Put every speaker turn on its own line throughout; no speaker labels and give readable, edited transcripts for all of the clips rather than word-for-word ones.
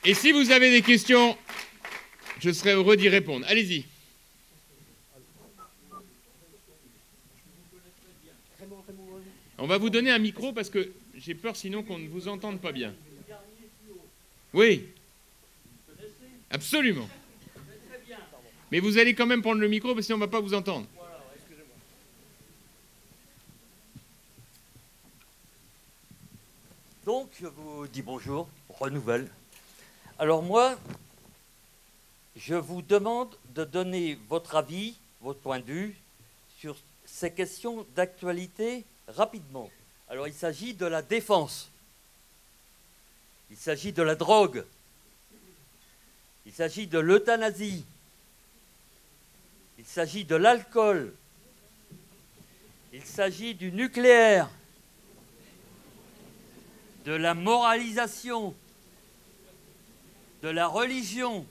Et si vous avez des questions, je serai heureux d'y répondre. Allez-y. On va vous donner un micro parce que j'ai peur sinon qu'on ne vous entende pas bien. Oui. Absolument. Mais vous allez quand même prendre le micro parce que sinon on ne va pas vous entendre.
Donc, je vous dis bonjour, renouvelle. Alors moi, je vous demande de donner votre avis, votre point de vue sur ces questions d'actualité rapidement. Alors, il s'agit de la défense. Il s'agit de la drogue. Il s'agit de l'euthanasie. Il s'agit de l'alcool. Il s'agit du nucléaire. De la moralisation, de la religion.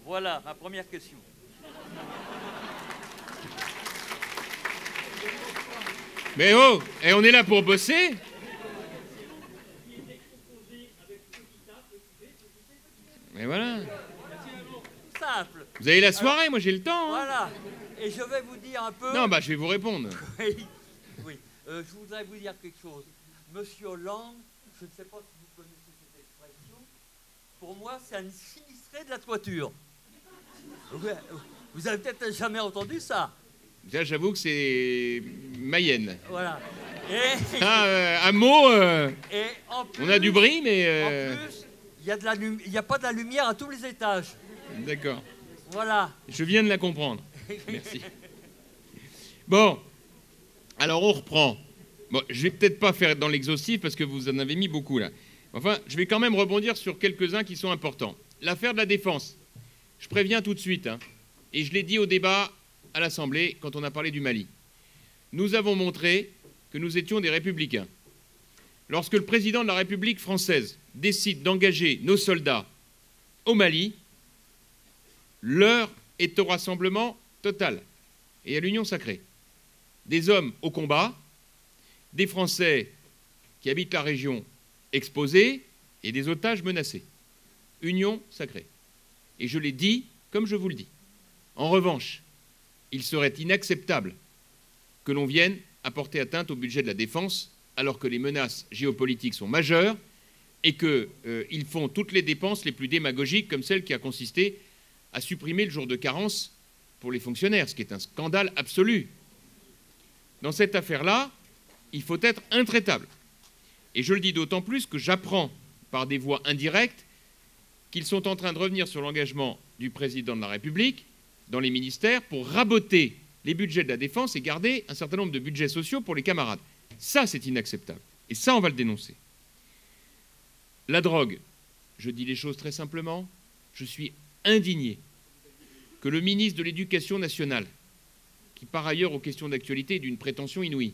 Voilà ma première question.
Mais oh, et on est là pour bosser. Mais voilà.
Simple.
Vous avez la soirée, moi j'ai le temps. Hein.
Voilà. Et je vais vous dire un peu...
Non, bah je vais vous répondre.
Oui. Je voudrais vous dire quelque chose. Monsieur Hollande, je ne sais pas si vous connaissez cette expression, pour moi, c'est un sinistré de la toiture. Vous avez peut-être jamais entendu ça.
Déjà, j'avoue que c'est Mayenne.
Voilà.
Un mot,
et en plus,
on a du bris, mais...
En plus, il n'y a pas de la lumière à tous les étages.
D'accord.
Voilà.
Je viens de la comprendre. Merci. Bon, alors on reprend. Bon, je vais peut-être pas faire dans l'exhaustif parce que vous en avez mis beaucoup là. Enfin, je vais quand même rebondir sur quelques-uns qui sont importants. L'affaire de la défense. Je préviens tout de suite, hein, et je l'ai dit au débat à l'Assemblée quand on a parlé du Mali. Nous avons montré que nous étions des républicains. Lorsque le président de la République française décide d'engager nos soldats au Mali, l'heure est au rassemblement total et à l'union sacrée. Des hommes au combat, des Français qui habitent la région exposés et des otages menacés. Union sacrée. Et je l'ai dit comme je vous le dis. En revanche, il serait inacceptable que l'on vienne apporter atteinte au budget de la défense alors que les menaces géopolitiques sont majeures et qu'ils font toutes les dépenses les plus démagogiques comme celle qui a consisté à supprimer le jour de carence pour les fonctionnaires, ce qui est un scandale absolu. Dans cette affaire-là, il faut être intraitable. Et je le dis d'autant plus que j'apprends par des voies indirectes qu'ils sont en train de revenir sur l'engagement du président de la République dans les ministères pour raboter les budgets de la défense et garder un certain nombre de budgets sociaux pour les camarades. Ça, c'est inacceptable. Et ça, on va le dénoncer. La drogue, je dis les choses très simplement, je suis indigné que le ministre de l'Éducation nationale, qui par ailleurs aux questions d'actualité est d'une prétention inouïe,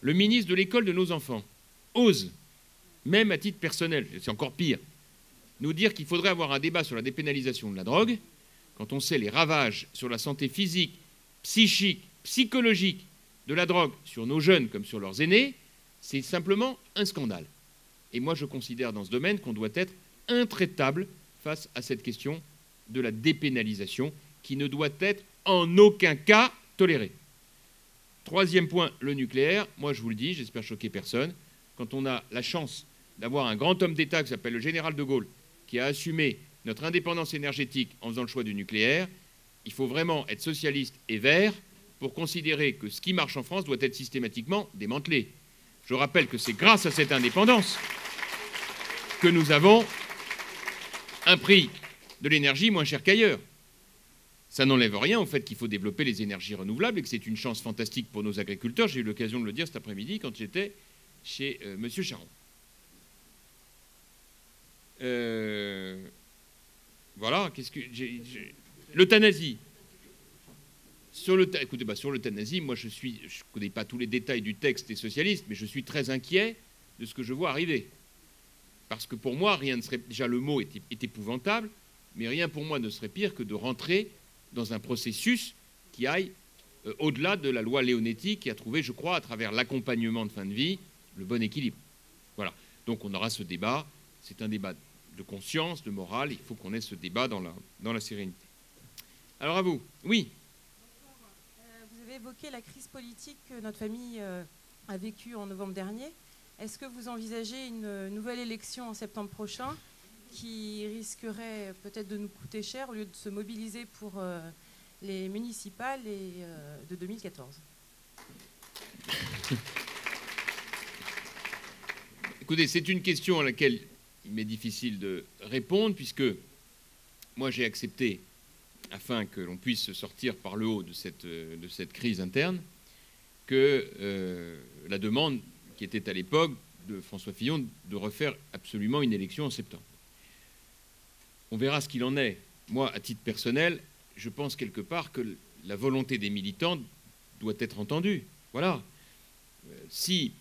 le ministre de l'école de nos enfants, ose, même à titre personnel, c'est encore pire, nous dire qu'il faudrait avoir un débat sur la dépénalisation de la drogue, quand on sait les ravages sur la santé physique, psychique, psychologique de la drogue sur nos jeunes comme sur leurs aînés, c'est simplement un scandale. Et moi, je considère dans ce domaine qu'on doit être intraitable face à cette question de la dépénalisation qui ne doit être en aucun cas tolérée. Troisième point, le nucléaire. Moi, je vous le dis, j'espère choquer personne. Quand on a la chance d'avoir un grand homme d'État qui s'appelle le général de Gaulle, qui a assumé notre indépendance énergétique en faisant le choix du nucléaire, il faut vraiment être socialiste et vert pour considérer que ce qui marche en France doit être systématiquement démantelé. Je rappelle que c'est grâce à cette indépendance que nous avons un prix de l'énergie moins cher qu'ailleurs. Ça n'enlève rien au fait qu'il faut développer les énergies renouvelables et que c'est une chance fantastique pour nos agriculteurs. J'ai eu l'occasion de le dire cet après-midi quand j'étais chez M. Charon. Voilà, qu'est-ce que l'euthanasie. Écoutez, sur l'euthanasie, moi je ne connais pas tous les détails du texte des socialistes, mais je suis très inquiet de ce que je vois arriver. Parce que pour moi, rien ne serait... Déjà, le mot est épouvantable, mais rien pour moi ne serait pire que de rentrer dans un processus qui aille au-delà de la loi Leonetti qui a trouvé, je crois, à travers l'accompagnement de fin de vie, le bon équilibre. Voilà. Donc on aura ce débat. C'est un débat de conscience, de morale. Il faut qu'on ait ce débat dans la sérénité. Alors à vous. Oui.
Vous avez évoqué la crise politique que notre famille a vécue en novembre dernier. Est-ce que vous envisagez une nouvelle élection en septembre prochain qui risquerait peut-être de nous coûter cher au lieu de se mobiliser pour les municipales de 2014 ?
Écoutez, c'est une question à laquelle il m'est difficile de répondre, puisque moi j'ai accepté, afin que l'on puisse sortir par le haut de cette crise interne, que la demande qui était à l'époque de François Fillon de refaire absolument une élection en septembre. On verra ce qu'il en est. Moi, à titre personnel, je pense quelque part que la volonté des militants doit être entendue. Voilà. Si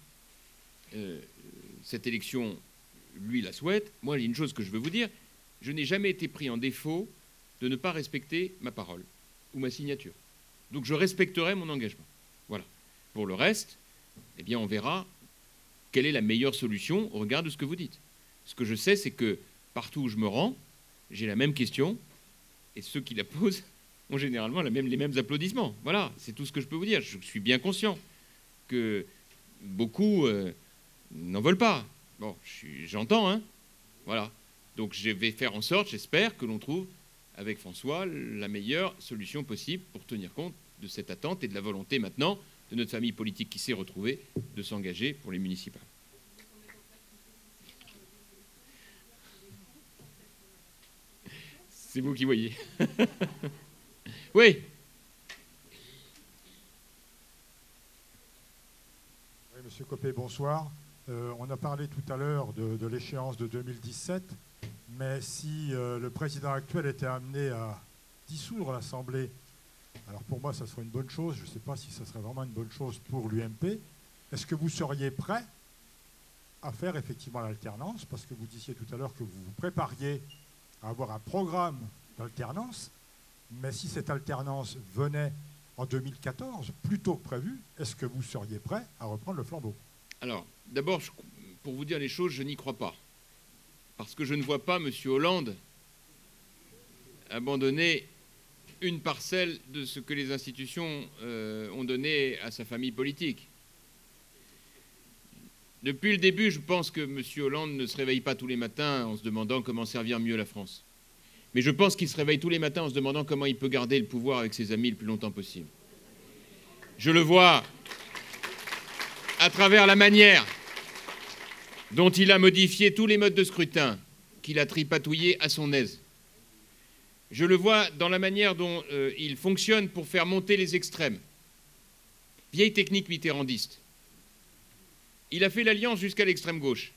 cette élection, lui, la souhaite, moi, il y a une chose que je veux vous dire, je n'ai jamais été pris en défaut de ne pas respecter ma parole ou ma signature. Donc je respecterai mon engagement. Voilà. Pour le reste, eh bien, on verra quelle est la meilleure solution au regard de ce que vous dites. Ce que je sais, c'est que partout où je me rends, j'ai la même question, et ceux qui la posent ont généralement les mêmes applaudissements. Voilà, c'est tout ce que je peux vous dire. Je suis bien conscient que beaucoup n'en veulent pas. Bon, j'entends, hein. Voilà. Donc je vais faire en sorte, j'espère, que l'on trouve avec François la meilleure solution possible pour tenir compte de cette attente et de la volonté maintenant de notre famille politique qui s'est retrouvée de s'engager pour les municipales. C'est vous qui voyez. Oui.
Oui, Monsieur Copé, bonsoir. On a parlé tout à l'heure de l'échéance de 2017, mais si le président actuel était amené à dissoudre l'Assemblée, alors pour moi, ça serait une bonne chose. Je ne sais pas si ça serait vraiment une bonne chose pour l'UMP. Est-ce que vous seriez prêt à faire effectivement l'alternance? Parce que vous disiez tout à l'heure que vous vous prépariez à avoir un programme d'alternance, mais si cette alternance venait en 2014, plus tôt que prévu, est-ce que vous seriez prêt à reprendre le flambeau?
Alors, d'abord, pour vous dire les choses, je n'y crois pas. Parce que je ne vois pas M. Hollande abandonner une parcelle de ce que les institutions ont donné à sa famille politique. Depuis le début, je pense que M. Hollande ne se réveille pas tous les matins en se demandant comment servir mieux la France. Mais je pense qu'il se réveille tous les matins en se demandant comment il peut garder le pouvoir avec ses amis le plus longtemps possible. Je le vois à travers la manière dont il a modifié tous les modes de scrutin, qu'il a tripatouillé à son aise. Je le vois dans la manière dont il fonctionne pour faire monter les extrêmes. Vieille technique mitterrandiste. Il a fait l'alliance jusqu'à l'extrême gauche.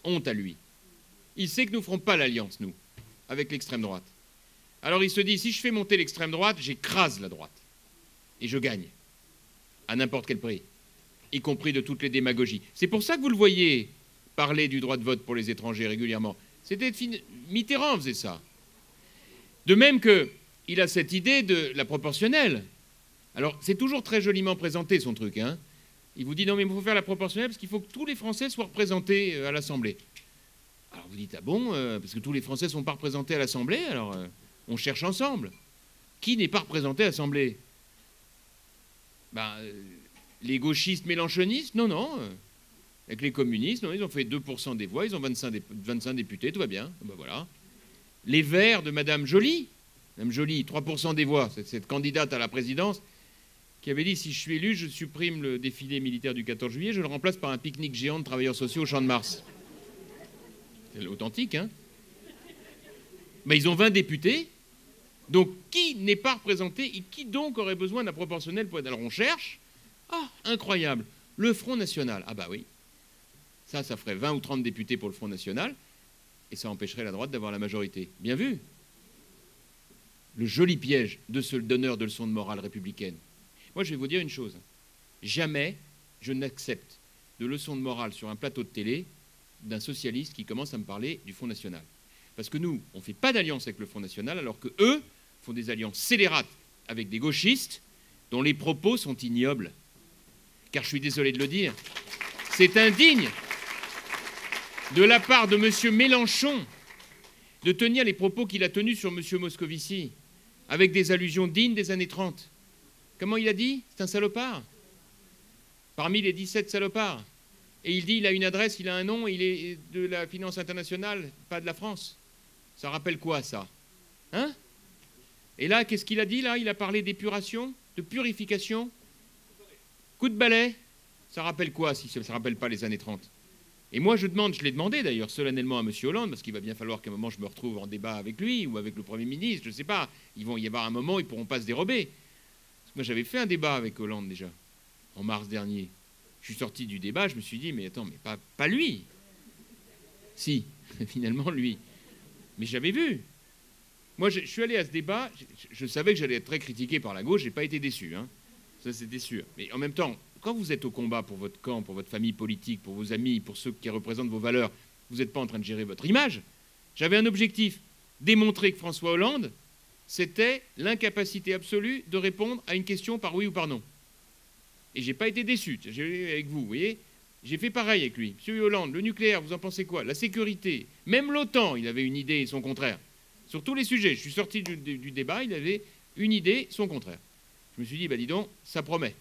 Honte à lui. Il sait que nous ne ferons pas l'alliance, nous, avec l'extrême droite. Alors il se dit, si je fais monter l'extrême droite, j'écrase la droite. Et je gagne. À n'importe quel prix. Y compris de toutes les démagogies. C'est pour ça que vous le voyez parler du droit de vote pour les étrangers régulièrement. Mitterrand faisait ça. De même qu'il a cette idée de la proportionnelle. Alors, c'est toujours très joliment présenté, son truc. Hein. Il vous dit, non, mais il faut faire la proportionnelle parce qu'il faut que tous les Français soient représentés à l'Assemblée. Alors, vous dites, ah bon, parce que tous les Français ne sont pas représentés à l'Assemblée, alors on cherche ensemble. Qui n'est pas représenté à l'Assemblée? Les gauchistes mélenchonistes, non. Avec les communistes, non, ils ont fait 2% des voix, ils ont 25 députés, tout va bien. Ben voilà. Les Verts de Madame Joly, 3% des voix, cette candidate à la présidence, qui avait dit, si je suis élu, je supprime le défilé militaire du 14 juillet, je le remplace par un pique-nique géant de travailleurs sociaux au Champ de Mars. C'est authentique, hein? Ben, ils ont 20 députés, donc qui n'est pas représenté et qui donc aurait besoin d'un proportionnel pour être... Alors on cherche, incroyable, le Front National, ah bah oui, ça ferait 20 ou 30 députés pour le Front National, et ça empêcherait la droite d'avoir la majorité. Bien vu. Le joli piège de ce donneur de leçons de morale républicaine. Moi, je vais vous dire une chose. Jamais je n'accepte de leçons de morale sur un plateau de télé d'un socialiste qui commence à me parler du Front National. Parce que nous, on ne fait pas d'alliance avec le Front National, alors qu'eux font des alliances scélérates avec des gauchistes dont les propos sont ignobles. Car je suis désolé de le dire, c'est indigne. de la part de M. Mélenchon de tenir les propos qu'il a tenus sur M. Moscovici, avec des allusions dignes des années 30. Comment il a dit? C'est un salopard. Parmi les 17 salopards. Et il dit il a une adresse, il a un nom, il est de la finance internationale, pas de la France. Ça rappelle quoi, ça? Hein? Et là, qu'est-ce qu'il a dit, là? Il a parlé d'épuration, de purification. Coup de balai. Ça rappelle quoi, si ça ne rappelle pas les années 30? Et moi, je l'ai demandé d'ailleurs solennellement à M. Hollande, parce qu'il va bien falloir qu'à un moment je me retrouve en débat avec lui ou avec le Premier ministre, je ne sais pas. Il va y avoir un moment où ils ne pourront pas se dérober. Parce que moi, j'avais fait un débat avec Hollande déjà, en mars dernier. Je suis sorti du débat, je me suis dit, mais attends, mais pas lui. Si, finalement, lui. Mais j'avais vu. Moi, je suis allé à ce débat, je savais que j'allais être très critiqué par la gauche, je n'ai pas été déçu. Hein. Ça, c'était sûr. Mais en même temps, quand vous êtes au combat pour votre camp, pour votre famille politique, pour vos amis, pour ceux qui représentent vos valeurs, vous n'êtes pas en train de gérer votre image. J'avais un objectif, démontrer que François Hollande, c'était l'incapacité absolue de répondre à une question par oui ou par non. Et je n'ai pas été déçu, avec vous voyez. J'ai fait pareil avec lui. Monsieur Hollande, le nucléaire, vous en pensez quoi? La sécurité, même l'OTAN, il avait une idée et son contraire. Sur tous les sujets, je suis sorti du débat, il avait une idée, son contraire. Je me suis dit, bah dis donc, ça promet.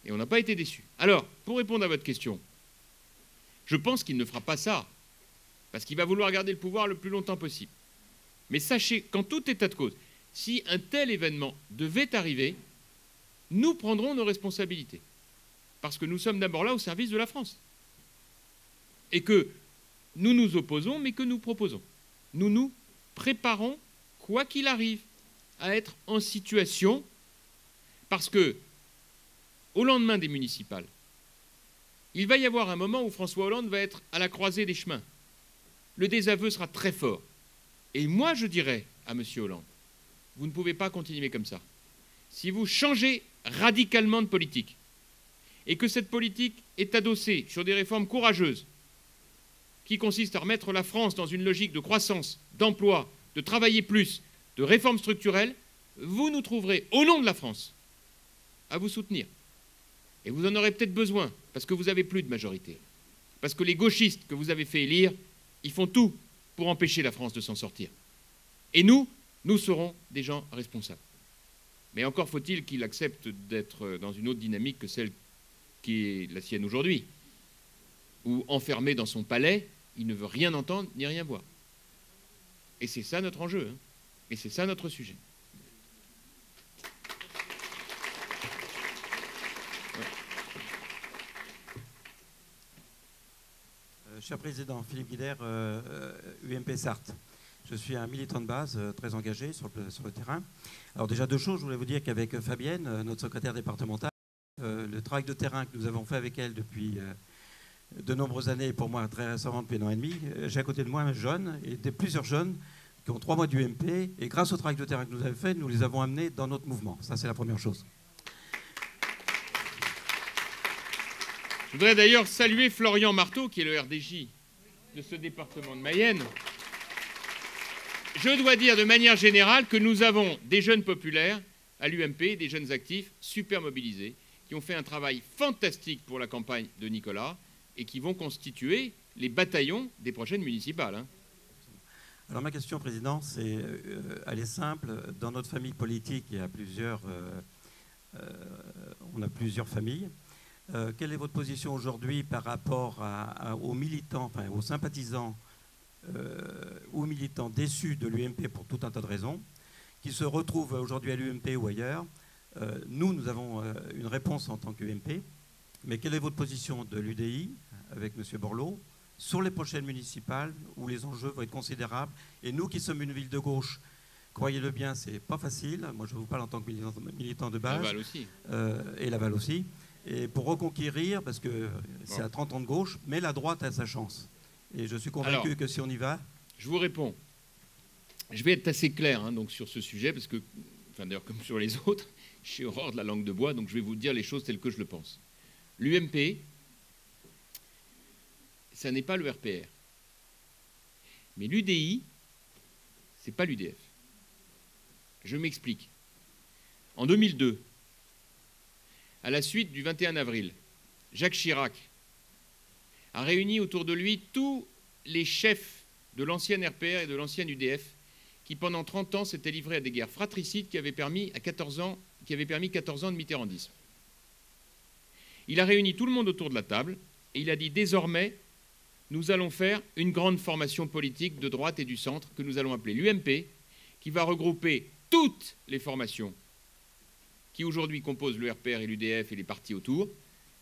Et on n'a pas été déçus. Alors, pour répondre à votre question, je pense qu'il ne fera pas ça, parce qu'il va vouloir garder le pouvoir le plus longtemps possible. Mais sachez qu'en tout état de cause, si un tel événement devait arriver, nous prendrons nos responsabilités. Parce que nous sommes d'abord là au service de la France. Et que nous nous opposons, mais que nous proposons. Nous nous préparons, quoi qu'il arrive, à être en situation, parce que, au lendemain des municipales, il va y avoir un moment où François Hollande va être à la croisée des chemins. Le désaveu sera très fort. Et moi, je dirais à M. Hollande, vous ne pouvez pas continuer comme ça. Si vous changez radicalement de politique, et que cette politique est adossée sur des réformes courageuses, qui consistent à remettre la France dans une logique de croissance, d'emploi, de travailler plus, de réformes structurelles, vous nous trouverez, au nom de la France, à vous soutenir. Et vous en aurez peut-être besoin, parce que vous n'avez plus de majorité. Parce que les gauchistes que vous avez fait élire, ils font tout pour empêcher la France de s'en sortir. Et nous serons des gens responsables. Mais encore faut-il qu'il accepte d'être dans une autre dynamique que celle qui est la sienne aujourd'hui, où, enfermé dans son palais, il ne veut rien entendre ni rien voir. Et c'est ça notre enjeu, hein. Et c'est ça notre sujet.
Cher Président, Philippe Guilher, UMP Sarthe. Je suis un militant de base très engagé sur le terrain. Alors déjà deux choses, je voulais vous dire qu'avec Fabienne, notre secrétaire départementale, le travail de terrain que nous avons fait avec elle depuis de nombreuses années, pour moi très récemment depuis 1 an et demi, j'ai à côté de moi un jeune et plusieurs jeunes qui ont 3 mois d'UMP et grâce au travail de terrain que nous avons fait, nous les avons amenés dans notre mouvement. Ça, c'est la première chose.
Je voudrais d'ailleurs saluer Florian Marteau, qui est le RDJ de ce département de Mayenne. Je dois dire de manière générale que nous avons des jeunes populaires à l'UMP, des jeunes actifs super mobilisés, qui ont fait un travail fantastique pour la campagne de Nicolas et qui vont constituer les bataillons des prochaines municipales. Hein.
Alors ma question, Président, elle est simple. Dans notre famille politique, on a plusieurs familles. Quelle est votre position aujourd'hui par rapport aux militants, enfin aux sympathisants, aux militants déçus de l'UMP pour tout un tas de raisons, qui se retrouvent aujourd'hui à l'UMP ou ailleurs? Nous avons une réponse en tant qu'UMP, mais quelle est votre position de l'UDI avec M. Borloo sur les prochaines municipales où les enjeux vont être considérables? Et nous qui sommes une ville de gauche, croyez-le bien, c'est pas facile. Moi, je vous parle en tant que militant de base.
Laval aussi.
Et Laval aussi. Et pour reconquérir, parce que c'est à 30 ans de gauche, mais la droite a sa chance. Et je suis convaincu que si on y va...
Je vous réponds. Je vais être assez clair donc, sur ce sujet, parce que, enfin d'ailleurs comme sur les autres, j'ai horreur de la langue de bois, donc je vais vous dire les choses telles que je le pense. L'UMP, ça n'est pas le RPR. Mais l'UDI, c'est pas l'UDF. Je m'explique. En 2002, à la suite du 21 avril, Jacques Chirac a réuni autour de lui tous les chefs de l'ancienne RPR et de l'ancienne UDF qui, pendant 30 ans, s'étaient livrés à des guerres fratricides qui avaient permis 14 ans de mitterrandisme. Il a réuni tout le monde autour de la table et il a dit désormais, nous allons faire une grande formation politique de droite et du centre que nous allons appeler l'UMP, qui va regrouper toutes les formations qui aujourd'hui composent le RPR et l'UDF et les partis autour,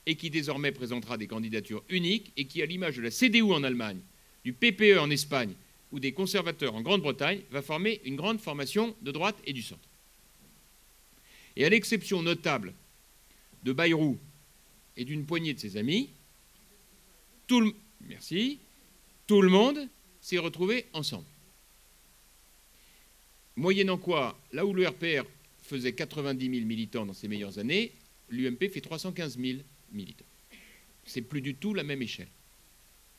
et qui désormais présentera des candidatures uniques et qui, à l'image de la CDU en Allemagne, du PPE en Espagne ou des conservateurs en Grande-Bretagne, va former une grande formation de droite et du centre. Et à l'exception notable de Bayrou et d'une poignée de ses amis, tout le monde s'est retrouvé ensemble. Moyennant quoi, là où le RPR faisait 90 000 militants dans ses meilleures années, l'UMP fait 315 000 militants. C'est plus du tout la même échelle.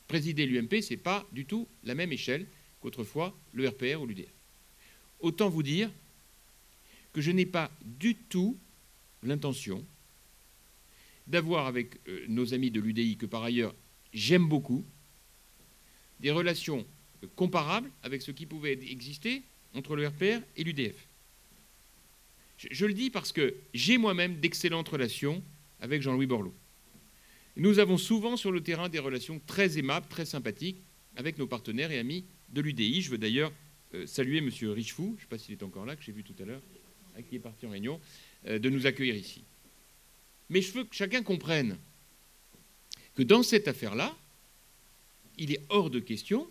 Présider l'UMP, ce n'est pas du tout la même échelle qu'autrefois le RPR ou l'UDF. Autant vous dire que je n'ai pas du tout l'intention d'avoir avec nos amis de l'UDI, que par ailleurs j'aime beaucoup, des relations comparables avec ce qui pouvait exister entre le RPR et l'UDF. Je le dis parce que j'ai moi-même d'excellentes relations avec Jean-Louis Borloo. Nous avons souvent sur le terrain des relations très aimables, très sympathiques avec nos partenaires et amis de l'UDI. Je veux d'ailleurs saluer M. Richefou, je ne sais pas s'il est encore là, que j'ai vu tout à l'heure, qui est parti en réunion, de nous accueillir ici. Mais je veux que chacun comprenne que dans cette affaire-là, il est hors de question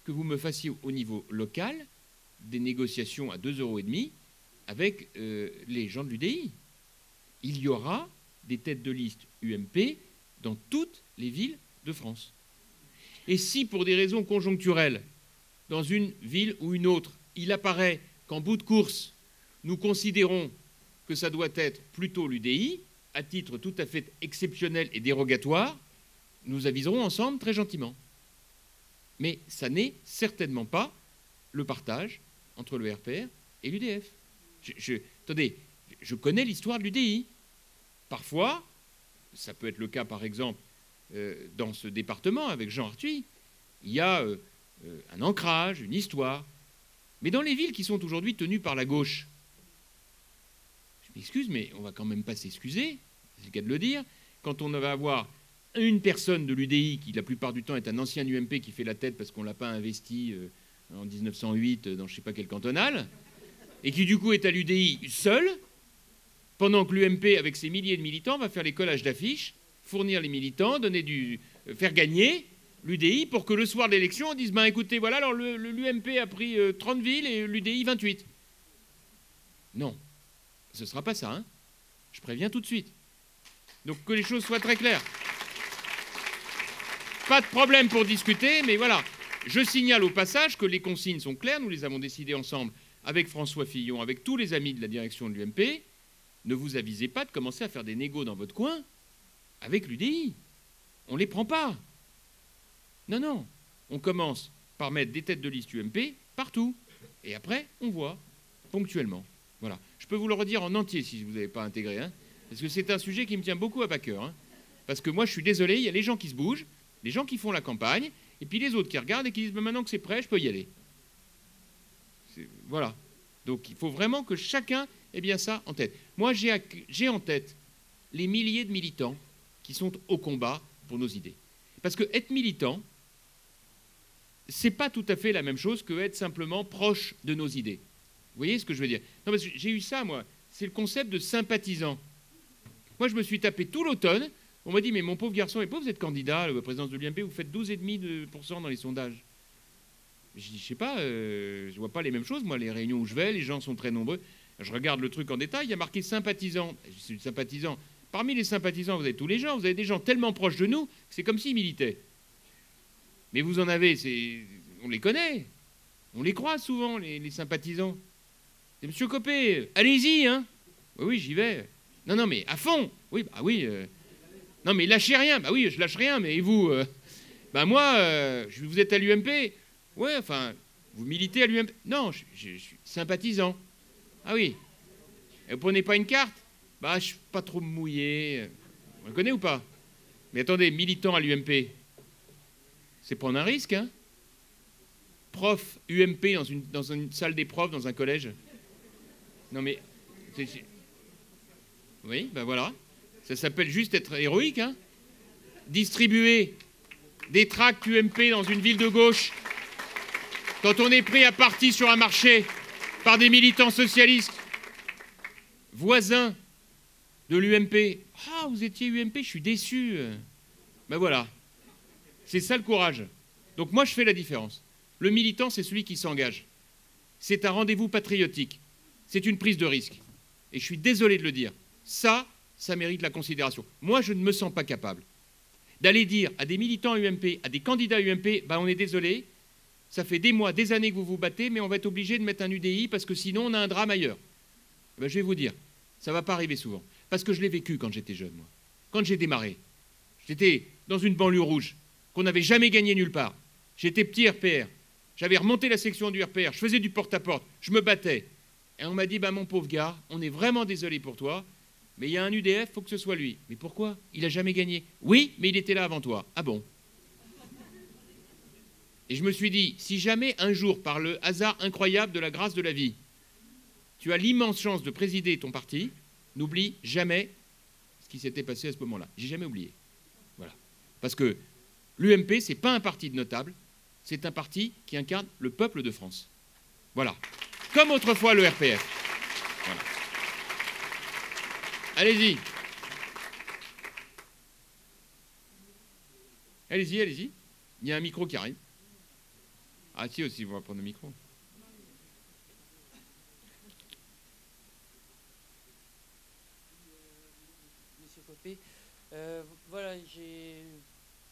que vous me fassiez au niveau local des négociations à 2,5 € avec les gens de l'UDI. Il y aura des têtes de liste UMP dans toutes les villes de France. Et si, pour des raisons conjoncturelles, dans une ville ou une autre, il apparaît qu'en bout de course, nous considérons que ça doit être plutôt l'UDI, à titre tout à fait exceptionnel et dérogatoire, nous aviserons ensemble très gentiment. Mais ça n'est certainement pas le partage entre le RPR et l'UDF. Attendez, je connais l'histoire de l'UDI. Parfois, ça peut être le cas par exemple dans ce département avec Jean Arthuis, il y a un ancrage, une histoire. Mais dans les villes qui sont aujourd'hui tenues par la gauche, je m'excuse, mais on ne va quand même pas s'excuser, c'est le cas de le dire, quand on va avoir une personne de l'UDI qui la plupart du temps est un ancien UMP qui fait la tête parce qu'on ne l'a pas investi en 1908 dans je ne sais pas quel cantonal, et qui du coup est à l'UDI seul, pendant que l'UMP, avec ses milliers de militants, va faire les collages d'affiches, fournir les militants, faire gagner l'UDI pour que le soir de l'élection, on dise, ben écoutez, voilà, alors l'UMP a pris 30 villes et l'UDI 28. Non, ce ne sera pas ça, hein. Je préviens tout de suite. Donc que les choses soient très claires. Pas de problème pour discuter, mais voilà. Je signale au passage que les consignes sont claires, nous les avons décidées ensemble avec François Fillon, avec tous les amis de la direction de l'UMP. Ne vous avisez pas de commencer à faire des négos dans votre coin avec l'UDI. On ne les prend pas. Non, non. On commence par mettre des têtes de liste UMP partout. Et après, on voit, ponctuellement. Voilà. Je peux vous le redire en entier si vous n'avez pas intégré. Hein, parce que c'est un sujet qui me tient beaucoup à cœur. Hein, parce que moi, je suis désolé, il y a les gens qui se bougent, les gens qui font la campagne, et puis les autres qui regardent et qui disent, maintenant que c'est prêt, je peux y aller. Voilà. Donc il faut vraiment que chacun ait bien ça en tête. Moi, j'ai en tête les milliers de militants qui sont au combat pour nos idées. Parce que être militant, c'est pas tout à fait la même chose que être simplement proche de nos idées. Vous voyez ce que je veux dire? Non, parce que j'ai eu ça, moi. C'est le concept de sympathisant. Moi, je me suis tapé tout l'automne. On m'a dit, mais mon pauvre garçon, et pauvre, vous êtes candidat à la présidence de l'UMP, vous faites 12,5% dans les sondages. Je dis, je sais pas, je vois pas les mêmes choses. Moi, les réunions où je vais, les gens sont très nombreux. Je regarde le truc en détail, il y a marqué sympathisant. Je suis sympathisant. Parmi les sympathisants, vous avez tous les gens. Vous avez des gens tellement proches de nous que c'est comme s'ils militaient. Mais vous en avez, on les connaît. On les croise souvent, les sympathisants. C'est M. Copé, allez-y, hein. Oui, j'y vais. Non, mais à fond. Oui, bah oui. Non, mais lâchez rien. Bah oui, je lâche rien, mais et vous bah moi, vous êtes à l'UMP. Ouais, enfin, vous militez à l'UMP. Non, je suis sympathisant. Ah oui. Et vous prenez pas une carte? Bah, je ne suis pas trop mouillé. On le connaît ou pas? Mais attendez, militant à l'UMP, c'est prendre un risque, hein? prof UMP dans une salle des profs, dans un collège? Non mais... Oui, ben voilà. Ça s'appelle juste être héroïque, hein. Distribuer des tracts UMP dans une ville de gauche, quand on est pris à partie sur un marché par des militants socialistes, voisins de l'UMP. Ah, vous étiez UMP, je suis déçu. Ben voilà. C'est ça le courage. Donc moi, je fais la différence. Le militant, c'est celui qui s'engage. C'est un rendez-vous patriotique. C'est une prise de risque. Et je suis désolé de le dire. Ça mérite la considération. Moi, je ne me sens pas capable d'aller dire à des militants UMP, à des candidats UMP, ben on est désolé, ça fait des mois, des années que vous vous battez, mais on va être obligé de mettre un UDI parce que sinon on a un drame ailleurs. Ben, je vais vous dire, ça ne va pas arriver souvent. Parce que je l'ai vécu quand j'étais jeune, moi. Quand j'ai démarré, j'étais dans une banlieue rouge qu'on n'avait jamais gagnée nulle part. J'étais petit RPR. J'avais remonté la section du RPR. Je faisais du porte-à-porte. Je me battais. Et on m'a dit, bah, mon pauvre gars, on est vraiment désolé pour toi, mais il y a un UDF, il faut que ce soit lui. Mais pourquoi? Il n'a jamais gagné. Oui, mais il était là avant toi. Ah bon? Et je me suis dit, si jamais un jour, par le hasard incroyable de la grâce de la vie, tu as l'immense chance de présider ton parti, n'oublie jamais ce qui s'était passé à ce moment-là. J'ai jamais oublié. Voilà. Parce que l'UMP, ce n'est pas un parti de notables, c'est un parti qui incarne le peuple de France. Voilà. Comme autrefois le RPF. Voilà. Allez-y. Allez-y, allez-y. Il y a un micro qui arrive. Ah si, aussi, on va prendre le micro.
Monsieur Copé, voilà, j'ai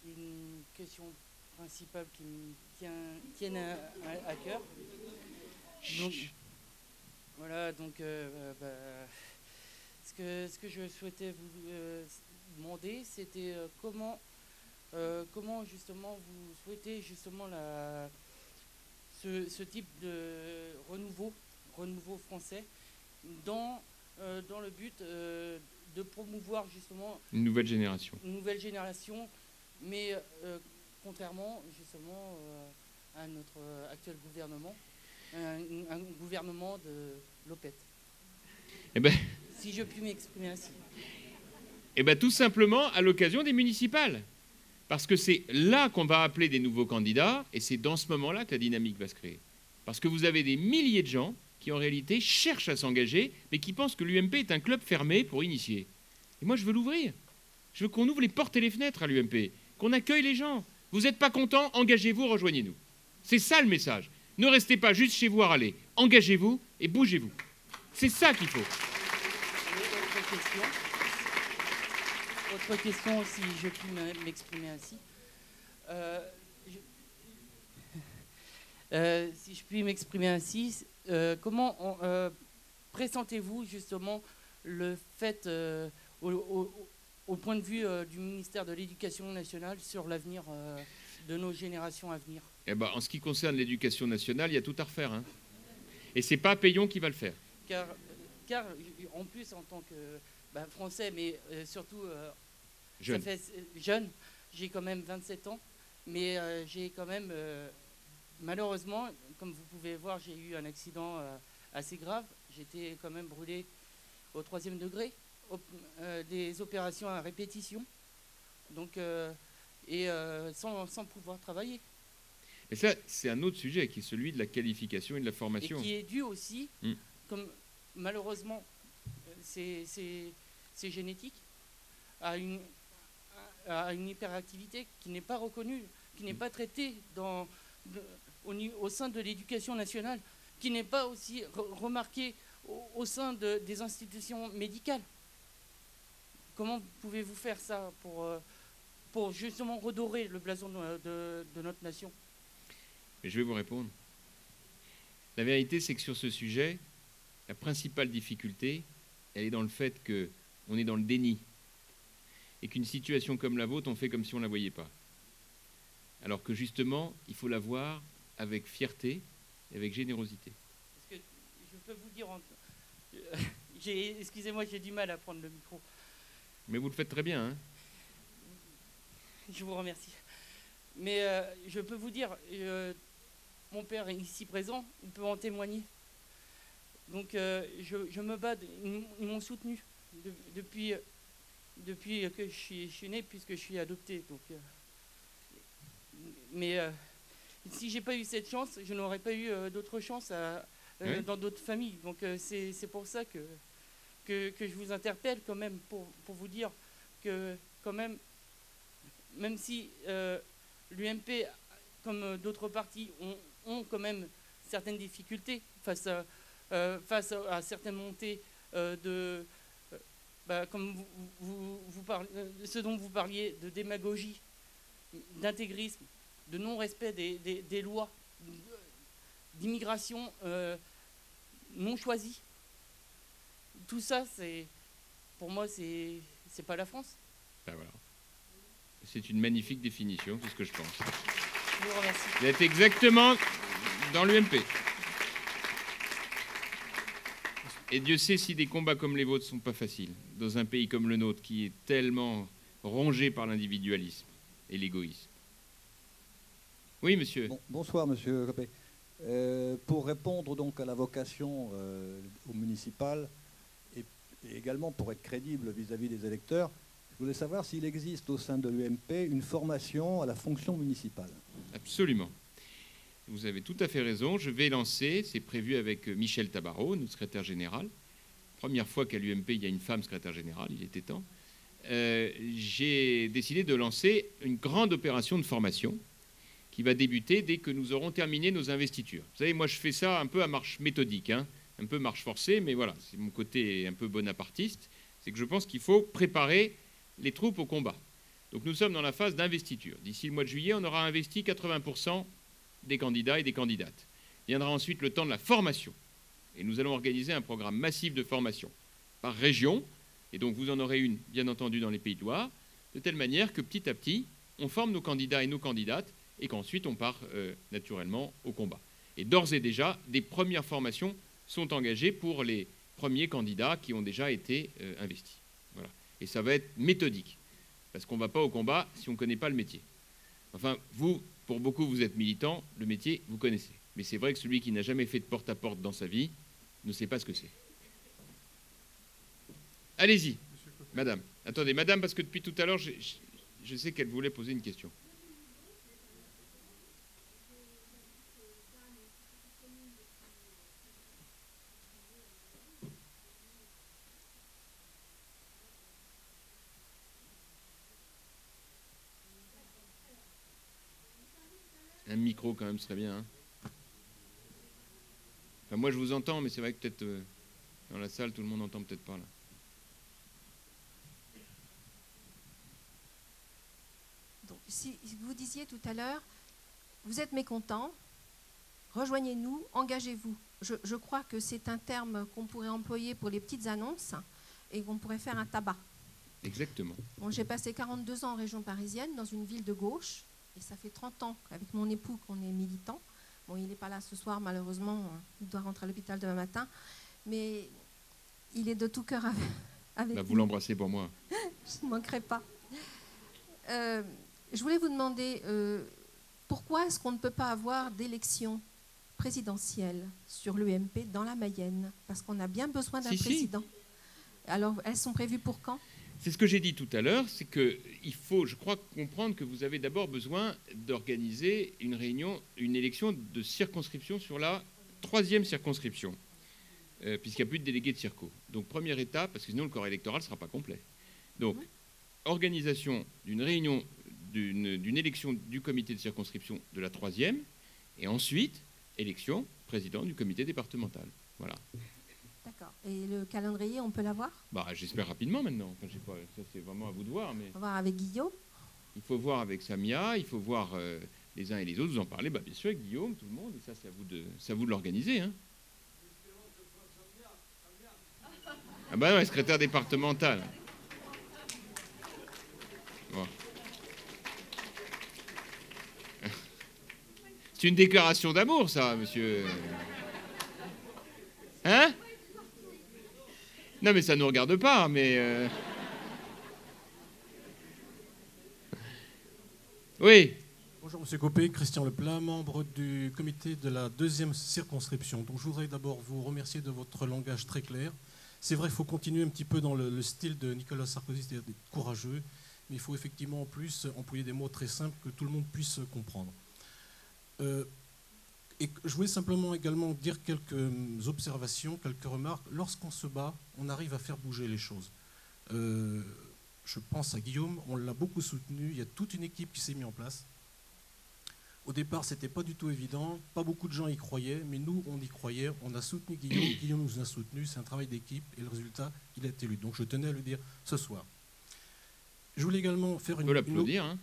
une question principale qui me tient à cœur. Donc, voilà, donc ce que je souhaitais vous demander, c'était comment justement vous souhaitez justement ce type de renouveau français dans le but de promouvoir justement
une nouvelle génération,
mais contrairement justement à notre actuel gouvernement, un gouvernement de l'OPET.
Eh ben,
si je puis m'exprimer ainsi.
Eh bien, tout simplement à l'occasion des municipales. Parce que c'est là qu'on va appeler des nouveaux candidats, et c'est dans ce moment-là que la dynamique va se créer. Parce que vous avez des milliers de gens qui, en réalité, cherchent à s'engager, mais qui pensent que l'UMP est un club fermé pour initier. Et moi, je veux l'ouvrir. Je veux qu'on ouvre les portes et les fenêtres à l'UMP, qu'on accueille les gens. Vous n'êtes pas content, engagez-vous, rejoignez-nous. C'est ça le message. Ne restez pas juste chez vous à râler. Engagez-vous et bougez-vous. C'est ça qu'il faut.
Autre question, si je puis m'exprimer ainsi. Si je puis m'exprimer ainsi, comment pressentez-vous justement le fait, au point de vue du ministère de l'Éducation nationale, sur l'avenir de nos générations à venir?
Eh ben, en ce qui concerne l'éducation nationale, il y a tout à refaire. Hein. Et c'est pas Payon qui va le faire.
Car en plus, en tant que français, mais surtout
jeune.
Ça fait jeune, j'ai quand même 27 ans, mais j'ai quand même, malheureusement, comme vous pouvez voir, j'ai eu un accident assez grave. J'étais quand même brûlé au 3e degré, des opérations à répétition, donc, sans pouvoir travailler.
Et ça, c'est un autre sujet qui est celui de la qualification et de la formation.
Et qui est dû aussi, comme malheureusement, c'est génétique, à une hyperactivité qui n'est pas reconnue, qui n'est pas traitée au sein de l'éducation nationale, qui n'est pas aussi remarquée au sein des institutions médicales. Comment pouvez-vous faire ça pour justement redorer le blason de notre nation?
Mais je vais vous répondre. La vérité, c'est que sur ce sujet, la principale difficulté, elle est dans le fait qu'on est dans le déni. Et qu'une situation comme la vôtre, on fait comme si on ne la voyait pas. Alors que justement, il faut la voir avec fierté et avec générosité.
Parce que je peux vous dire, excusez-moi, j'ai du mal à prendre le micro.
Mais vous le faites très bien, hein?
Je vous remercie. Mais je peux vous dire, mon père est ici présent, il peut en témoigner. Donc je me bats, ils m'ont soutenu depuis que je suis né, puisque je suis adopté. Donc, mais si j'ai pas eu cette chance, je n'aurais pas eu d'autres chances dans d'autres familles. Donc c'est pour ça que je vous interpelle quand même, pour vous dire que quand même si l'UMP, comme d'autres partis, ont quand même certaines difficultés face à certaines montées comme vous parlez, ce dont vous parliez, de démagogie, d'intégrisme, de non-respect des lois, d'immigration non choisie. Tout ça, pour moi, c'est pas la France.
Ben voilà. C'est une magnifique définition, c'est ce que je pense.
Je vous remercie.
Vous êtes exactement dans l'UMP. Et Dieu sait si des combats comme les vôtres ne sont pas faciles, dans un pays comme le nôtre, qui est tellement rongé par l'individualisme et l'égoïsme. Oui, monsieur.
Bonsoir, monsieur Copé. Pour répondre donc à la vocation au municipal et également pour être crédible vis-à-vis des électeurs, je voulais savoir s'il existe au sein de l'UMP une formation à la fonction municipale.
Absolument. Vous avez tout à fait raison. Je vais lancer, c'est prévu avec Michel Tabarot, notre secrétaire général. Première fois qu'à l'UMP, il y a une femme secrétaire générale, il était temps. J'ai décidé de lancer une grande opération de formation qui va débuter dès que nous aurons terminé nos investitures. Vous savez, moi, je fais ça un peu à marche méthodique, hein, un peu marche forcée, mais voilà, c'est mon côté un peu bonapartiste. C'est que je pense qu'il faut préparer les troupes au combat. Donc nous sommes dans la phase d'investiture. D'ici le mois de juillet, on aura investi 80% des candidats et des candidates. Viendra ensuite le temps de la formation. Et nous allons organiser un programme massif de formation par région. Et donc vous en aurez une, bien entendu, dans les Pays de Loire, de telle manière que petit à petit, on forme nos candidats et nos candidates et qu'ensuite on part naturellement au combat. Et d'ores et déjà, des premières formations sont engagées pour les premiers candidats qui ont déjà été investis. Voilà. Et ça va être méthodique, parce qu'on ne va pas au combat si on ne connaît pas le métier. Enfin, vous, pour beaucoup, vous êtes militant, le métier, vous connaissez. Mais c'est vrai que celui qui n'a jamais fait de porte-à-porte dans sa vie ne sait pas ce que c'est. Allez-y, madame. Attendez, madame, parce que depuis tout à l'heure, je sais qu'elle voulait poser une question. Un micro, quand même, serait bien. Hein. Enfin, moi, je vous entends, mais c'est vrai que peut-être dans la salle, tout le monde n'entend peut-être pas, là.
Donc, si vous disiez tout à l'heure, vous êtes mécontent, rejoignez-nous, engagez-vous. Je crois que c'est un terme qu'on pourrait employer pour les petites annonces et qu'on pourrait faire un tabac.
Exactement.
Bon, j'ai passé 42 ans en région parisienne, dans une ville de gauche. Et ça fait 30 ans qu'avec mon époux qu'on est militant. Bon, il n'est pas là ce soir, malheureusement, il doit rentrer à l'hôpital demain matin. Mais il est de tout cœur avec
Bah, vous l'embrassez pour moi.
Je ne manquerai pas. Je voulais vous demander, pourquoi est-ce qu'on ne peut pas avoir d'élection présidentielle sur l'UMP dans la Mayenne? Parce qu'on a bien besoin d'un président. Alors, elles sont prévues pour quand?
C'est ce que j'ai dit tout à l'heure, c'est qu'il faut, je crois, comprendre que vous avez d'abord besoin d'organiser une réunion, une élection de circonscription sur la 3e circonscription, puisqu'il n'y a plus de délégués de circo. Donc, première étape, parce que sinon le corps électoral ne sera pas complet. Donc, organisation d'une réunion, d'une élection du comité de circonscription de la 3e, et ensuite, élection président du comité départemental. Voilà.
D'accord. Et le calendrier, on peut l'avoir?
Bah, j'espère rapidement maintenant. Enfin, je sais pas, ça c'est vraiment à vous de voir. Mais...
On va voir avec Guillaume.
Il faut voir avec Samia, il faut voir les uns et les autres. Vous en parlez, bah, bien sûr, avec Guillaume, tout le monde. Et ça, c'est à vous de l'organiser. Hein. Ah bah non, secrétaire départemental. Bon. C'est une déclaration d'amour, ça, monsieur. Hein? Non, mais ça ne nous regarde pas, mais... Oui.
Bonjour Monsieur Copé, Christian Leplat, membre du comité de la 2e circonscription. Donc je voudrais d'abord vous remercier de votre langage très clair. C'est vrai, il faut continuer un petit peu dans le style de Nicolas Sarkozy, c'est-à-dire d'être courageux, mais il faut effectivement en plus employer des mots très simples que tout le monde puisse comprendre. Et je voulais simplement également dire quelques observations, quelques remarques. Lorsqu'on se bat, on arrive à faire bouger les choses. Je pense à Guillaume, on l'a beaucoup soutenu, il y a toute une équipe qui s'est mise en place. Au départ, ce n'était pas du tout évident, pas beaucoup de gens y croyaient, mais nous, on y croyait, on a soutenu Guillaume, Guillaume nous a soutenus, c'est un travail d'équipe, et le résultat, il a été élu. Donc je tenais à le dire ce soir. Je voulais également faire
On peut l'applaudir, hein.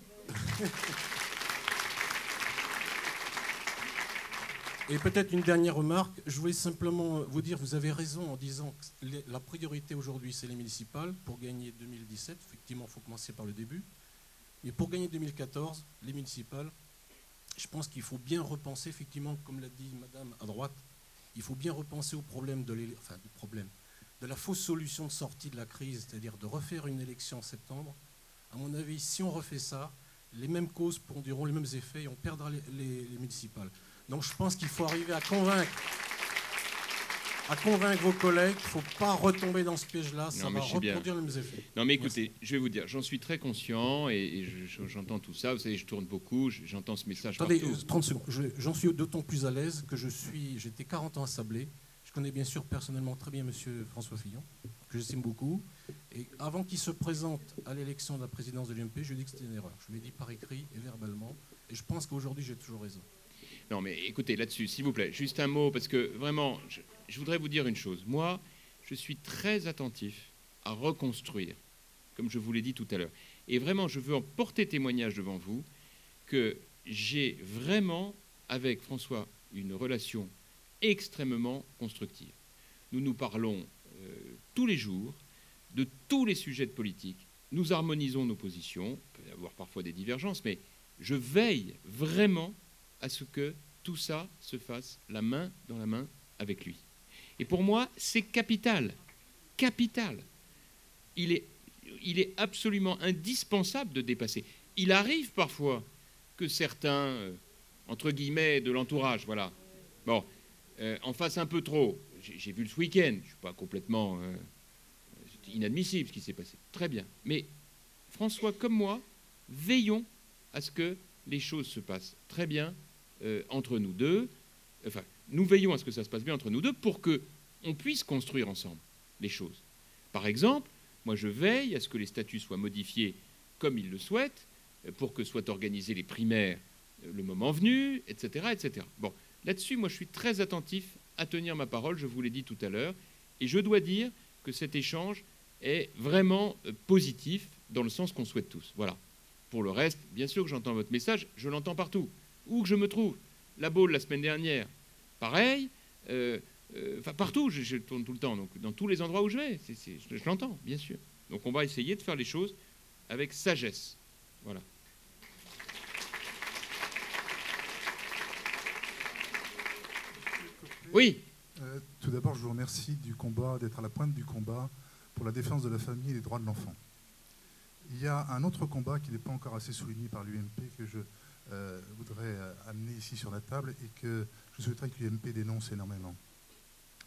Et peut-être une dernière remarque, je voulais simplement vous dire, vous avez raison en disant que la priorité aujourd'hui, c'est les municipales. Pour gagner 2017, effectivement, il faut commencer par le début. Mais pour gagner 2014, les municipales, je pense qu'il faut bien repenser, effectivement, comme l'a dit madame à droite, il faut bien repenser au problème de la fausse solution de sortie de la crise, c'est-à-dire de refaire une élection en septembre. À mon avis, si on refait ça, les mêmes causes produiront les mêmes effets et on perdra les municipales. Donc je pense qu'il faut arriver à convaincre vos collègues qu'il ne faut pas retomber dans ce piège-là, ça va reproduire les mêmes effets.
Non mais écoutez, je vais vous dire, j'en suis très conscient et j'entends tout ça, vous savez, je tourne beaucoup, j'entends ce message partout.
Attendez, 30 secondes, j'en suis d'autant plus à l'aise que j'étais 40 ans à Sablé, je connais bien sûr personnellement très bien M. François Fillon, que j'estime beaucoup, et avant qu'il se présente à l'élection de la présidence de l'UMP, je lui ai dit que c'était une erreur. Je lui ai dit par écrit et verbalement, et je pense qu'aujourd'hui j'ai toujours raison.
Non, mais écoutez, là-dessus, s'il vous plaît, juste un mot, parce que vraiment, je voudrais vous dire une chose. Moi, je suis très attentif à reconstruire, comme je vous l'ai dit tout à l'heure. Et vraiment, je veux en porter témoignage devant vous que j'ai vraiment, avec François, une relation extrêmement constructive. Nous nous parlons tous les jours de tous les sujets de politique. Nous harmonisons nos positions. Il peut y avoir parfois des divergences, mais je veille vraiment à ce que tout ça se fasse la main dans la main avec lui. Et pour moi, c'est capital. Capital. Il est absolument indispensable de dépasser. Il arrive parfois que certains, entre guillemets, de l'entourage, voilà, bon, en fassent un peu trop. J'ai vu ce week-end, je ne suis pas complètement... c'est inadmissible ce qui s'est passé. Très bien. Mais François, comme moi, veillons à ce que les choses se passent très bien entre nous deux. Enfin, nous veillons à ce que ça se passe bien entre nous deux pour qu'on puisse construire ensemble les choses. Par exemple, moi je veille à ce que les statuts soient modifiés comme ils le souhaitent pour que soient organisées les primaires le moment venu, etc., etc. Bon, là-dessus, moi je suis très attentif à tenir ma parole, je vous l'ai dit tout à l'heure, et je dois dire que cet échange est vraiment positif dans le sens qu'on souhaite tous. Voilà. Pour le reste, bien sûr que j'entends votre message, je l'entends partout. Où que je me trouve. La Baule, la semaine dernière, pareil. Enfin, partout, je tourne tout le temps. Donc, dans tous les endroits où je vais, je l'entends, bien sûr. Donc, on va essayer de faire les choses avec sagesse. Voilà. Oui.
Tout d'abord, je vous remercie du combat, d'être à la pointe du combat pour la défense de la famille et des droits de l'enfant. Il y a un autre combat qui n'est pas encore assez souligné par l'UMP que je voudrais amener ici sur la table et que je souhaiterais que l'UMP dénonce énormément.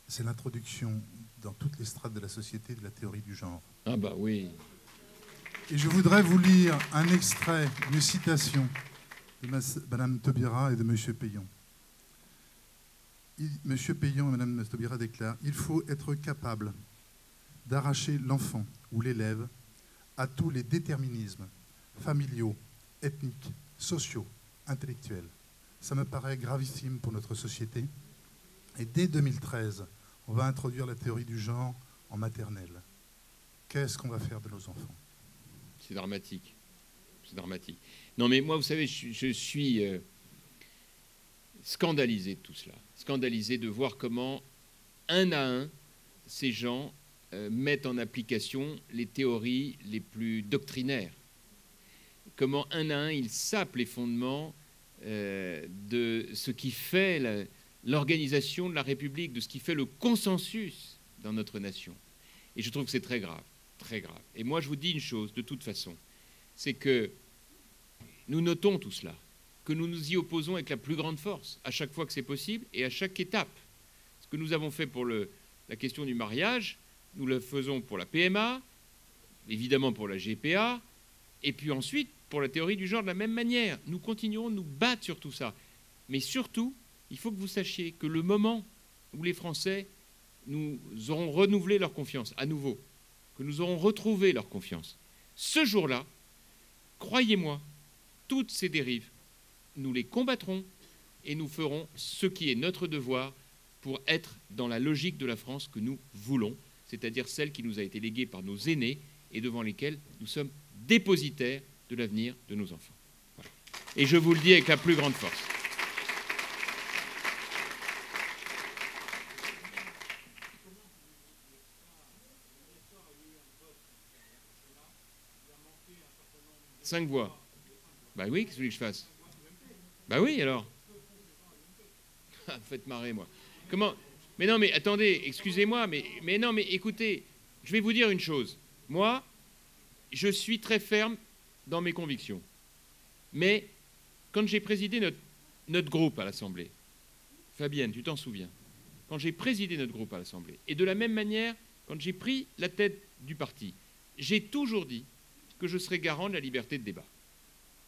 C'est l'introduction dans toutes les strates de la société de la théorie du genre.
Ah bah oui.
Et je voudrais vous lire un extrait, une citation de Mme Taubira et de M. Payon. M. Payon et Mme Taubira déclarent « Il faut être capable d'arracher l'enfant ou l'élève à tous les déterminismes familiaux, ethniques, sociaux, intellectuels. » Ça me paraît gravissime pour notre société. Et dès 2013, on va introduire la théorie du genre en maternelle. Qu'est-ce qu'on va faire de nos enfants?
C'est dramatique. C'est dramatique. Non, mais moi, vous savez, je suis scandalisé de tout cela. Scandalisé de voir comment, un à un, ces gens mettent en application les théories les plus doctrinaires. Comment, un à un, ils sapent les fondements de ce qui fait l'organisation de la République, de ce qui fait le consensus dans notre nation. Et je trouve que c'est très grave, très grave. Et moi, je vous dis une chose, de toute façon, c'est que nous notons tout cela, que nous nous y opposons avec la plus grande force, à chaque fois que c'est possible et à chaque étape. Ce que nous avons fait pour la question du mariage, nous le faisons pour la PMA, évidemment pour la GPA, et puis ensuite pour la théorie du genre de la même manière. Nous continuerons de nous battre sur tout ça. Mais surtout, il faut que vous sachiez que le moment où les Français nous auront renouvelé leur confiance à nouveau, que nous aurons retrouvé leur confiance, ce jour-là, croyez-moi, toutes ces dérives, nous les combattrons et nous ferons ce qui est notre devoir pour être dans la logique de la France que nous voulons, c'est-à-dire celle qui nous a été léguée par nos aînés et devant lesquels nous sommes dépositaires de l'avenir de nos enfants. Voilà. Et je vous le dis avec la plus grande force. Cinq voix. Bah oui, qu'est-ce que vous voulez que je fasse? Bah oui, alors. Faites marrer, moi. Comment? Mais non, mais attendez, excusez-moi, mais non, mais écoutez, je vais vous dire une chose. Moi, je suis très ferme dans mes convictions. Mais quand j'ai présidé notre groupe à l'Assemblée, Fabienne, tu t'en souviens, quand j'ai présidé notre groupe à l'Assemblée, et de la même manière, quand j'ai pris la tête du parti, j'ai toujours dit que je serais garant de la liberté de débat.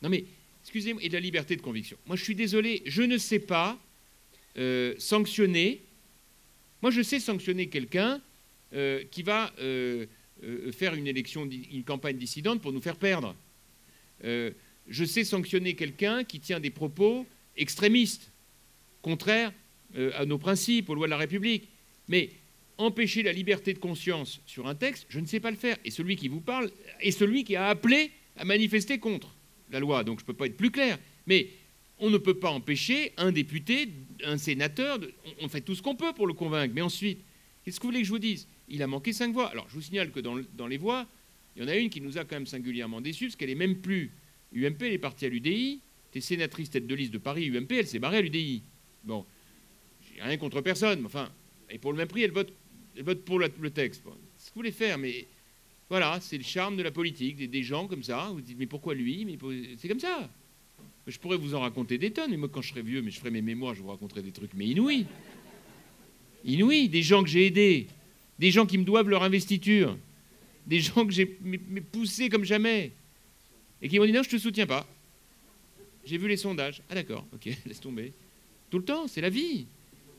Non mais, excusez-moi, et de la liberté de conviction. Moi, je suis désolé, je ne sais pas sanctionner. Moi, je sais sanctionner quelqu'un qui va faire une campagne dissidente pour nous faire perdre. Je sais sanctionner quelqu'un qui tient des propos extrémistes, contraires à nos principes, aux lois de la République. Mais empêcher la liberté de conscience sur un texte, je ne sais pas le faire. Et celui qui vous parle est celui qui a appelé à manifester contre la loi. Donc je ne peux pas être plus clair. Mais on ne peut pas empêcher un député, un sénateur, on fait tout ce qu'on peut pour le convaincre. Mais ensuite, qu'est-ce que vous voulez que je vous dise? Il a manqué 5 voix. Alors je vous signale que dans les voix, il y en a une qui nous a quand même singulièrement déçus, parce qu'elle n'est même plus UMP, elle est partie à l'UDI. T'es sénatrice tête de liste de Paris UMP, elle s'est barrée à l'UDI. Bon, j'ai rien contre personne, mais enfin, et pour le même prix, elle vote pour le texte. Bon, ce que vous voulez faire, mais voilà, c'est le charme de la politique, des gens comme ça. Vous dites, mais pourquoi lui? Mais c'est comme ça. Je pourrais vous en raconter des tonnes, mais moi, quand je serai vieux, mais je ferai mes mémoires, je vous raconterai des trucs, mais inouïs. Inouïs, des gens que j'ai aidés, des gens qui me doivent leur investiture, des gens que j'ai poussés comme jamais, et qui m'ont dit, non, je ne te soutiens pas. J'ai vu les sondages. Ah d'accord, ok, laisse tomber. Tout le temps, c'est la vie.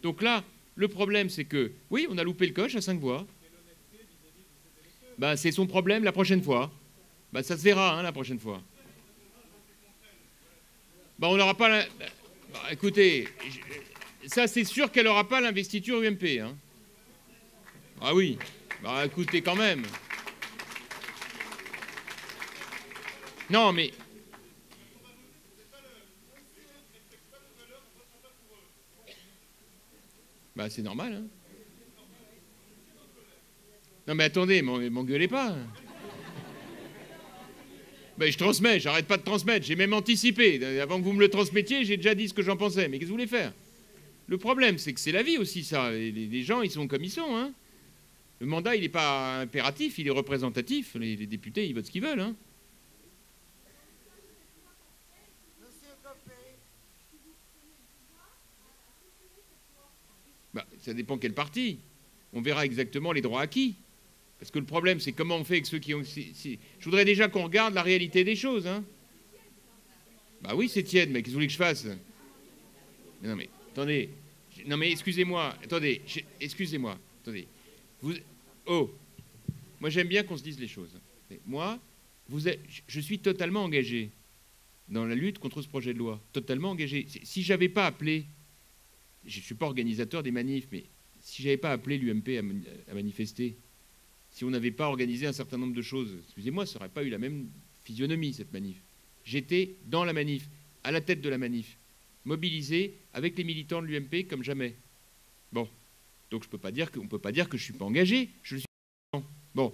Donc là, le problème, c'est que, oui, on a loupé le coche à 5 voix. Bah, c'est son problème la prochaine fois. Bah, ça se verra, hein, la prochaine fois. Bah, on n'aura pas... Bah, écoutez, ça, c'est sûr qu'elle n'aura pas l'investiture UMP. Hein. Ah oui. Bah, écoutez, quand même. Non, mais... Bah, c'est normal, hein. Non, mais attendez, m'engueulez pas. Ben, je transmets, j'arrête pas de transmettre. J'ai même anticipé. Avant que vous me le transmettiez, j'ai déjà dit ce que j'en pensais. Mais qu'est-ce que vous voulez faire? Le problème, c'est que c'est la vie aussi, ça. Les gens, ils sont comme ils sont. Hein. Le mandat, il n'est pas impératif, il est représentatif. Les députés, ils votent ce qu'ils veulent. Hein. Bah, ça dépend quel parti. On verra exactement les droits acquis. Parce que le problème, c'est comment on fait avec ceux qui ont... Je voudrais déjà qu'on regarde la réalité des choses. Hein. Bah oui, c'est tiède, mais qu'est-ce que vous voulez que je fasse? Non mais, attendez. Non mais, excusez-moi. Attendez, excusez-moi. Attendez. Oh, moi j'aime bien qu'on se dise les choses. Moi, je suis totalement engagé dans la lutte contre ce projet de loi. Totalement engagé. Si j'avais pas appelé... Je ne suis pas organisateur des manifs, mais si je n'avais pas appelé l'UMP à manifester, si on n'avait pas organisé un certain nombre de choses, excusez-moi, ça n'aurait pas eu la même physionomie, cette manif. J'étais dans la manif, à la tête de la manif, mobilisé avec les militants de l'UMP comme jamais. Bon, donc on ne peut pas dire que je ne suis pas engagé. Je le suis. Bon,